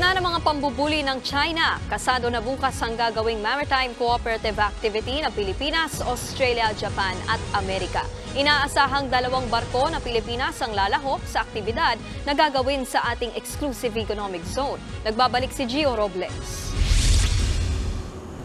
Gitna ng mga pambubuli ng China, kasado na bukas ang gagawing maritime cooperative activity ng Pilipinas, Australia, Japan at Amerika. Inaasahang 2 barko na Pilipinas ang lalahok sa aktibidad na gagawin sa ating exclusive economic zone. Nagbabalik si Gio Robles.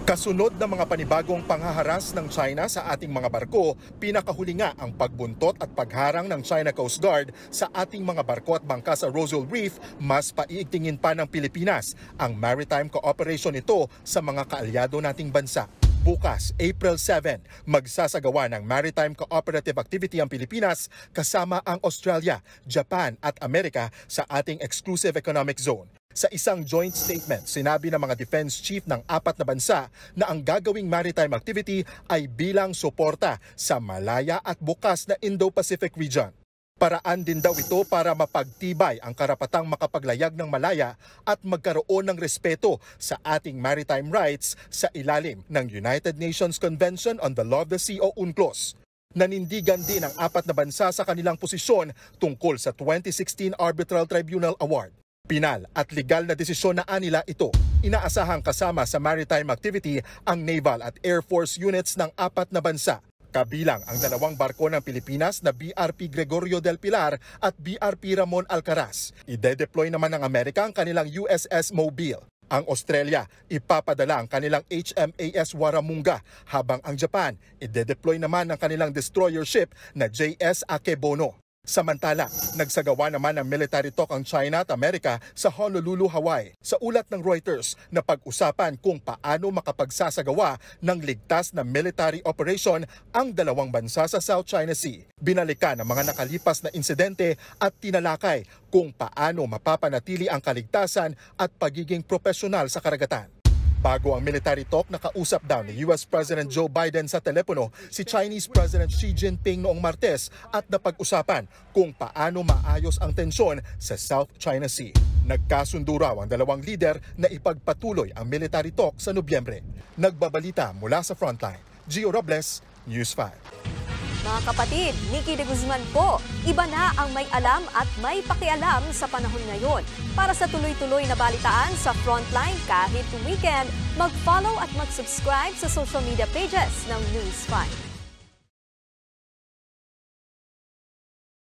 Kasunod ng mga panibagong panghaharas ng China sa ating mga barko, pinakahuli nga ang pagbuntot at pagharang ng China Coast Guard sa ating mga barko at bangka sa Roswell Reef. Mas paiigtingin pa ng Pilipinas ang maritime cooperation nito sa mga kaalyado nating bansa. Bukas, April 7, magsasagawa ng maritime cooperative activity ang Pilipinas kasama ang Australia, Japan at Amerika sa ating exclusive economic zone. Sa isang joint statement, sinabi ng mga defense chief ng 4 na bansa na ang gagawing maritime activity ay bilang suporta sa malaya at bukas na Indo-Pacific region. Paraan din daw ito para mapagtibay ang karapatang makapaglayag ng malaya at magkaroon ng respeto sa ating maritime rights sa ilalim ng United Nations Convention on the Law of the Sea o UNCLOS. Nanindigan din ang 4 na bansa sa kanilang posisyon tungkol sa 2016 Arbitral Tribunal Award. Pinal at legal na desisyon na nila ito. Inaasahang kasama sa maritime activity ang naval at air force units ng 4 na bansa. Kabilang ang 2 barko ng Pilipinas na BRP Gregorio del Pilar at BRP Ramon Alcaraz. Ide-deploy naman ng Amerika ang kanilang USS Mobile. Ang Australia, ipapadala ang kanilang HMAS Warramunga, habang ang Japan, ide-deploy naman ang kanilang destroyer ship na JS Akebono. Samantala, nagsagawa naman ng military talk ang China at Amerika sa Honolulu, Hawaii. Sa ulat ng Reuters na pag-usapan kung paano makapagsasagawa ng ligtas na military operation ang 2 bansa sa South China Sea. Binalikan ang mga nakalipas na insidente at tinalakay kung paano mapapanatili ang kaligtasan at pagiging propesyonal sa karagatan. Bago ang military talk, nakausap daw ni US President Joe Biden sa telepono si Chinese President Xi Jinping noong Martes at napag-usapan kung paano maayos ang tensyon sa South China Sea. Nagkasundo raw ang 2 lider na ipagpatuloy ang military talk sa Nobyembre. Nagbabalita mula sa Frontline, Gio Robles, News 5. Mga kapatid, Nikki de Guzman po. Iba na ang may alam at may pakialam sa panahon ngayon. Para sa tuloy-tuloy na balitaan sa Frontline kahit weekend, mag-follow at mag-subscribe sa social media pages ng News 5.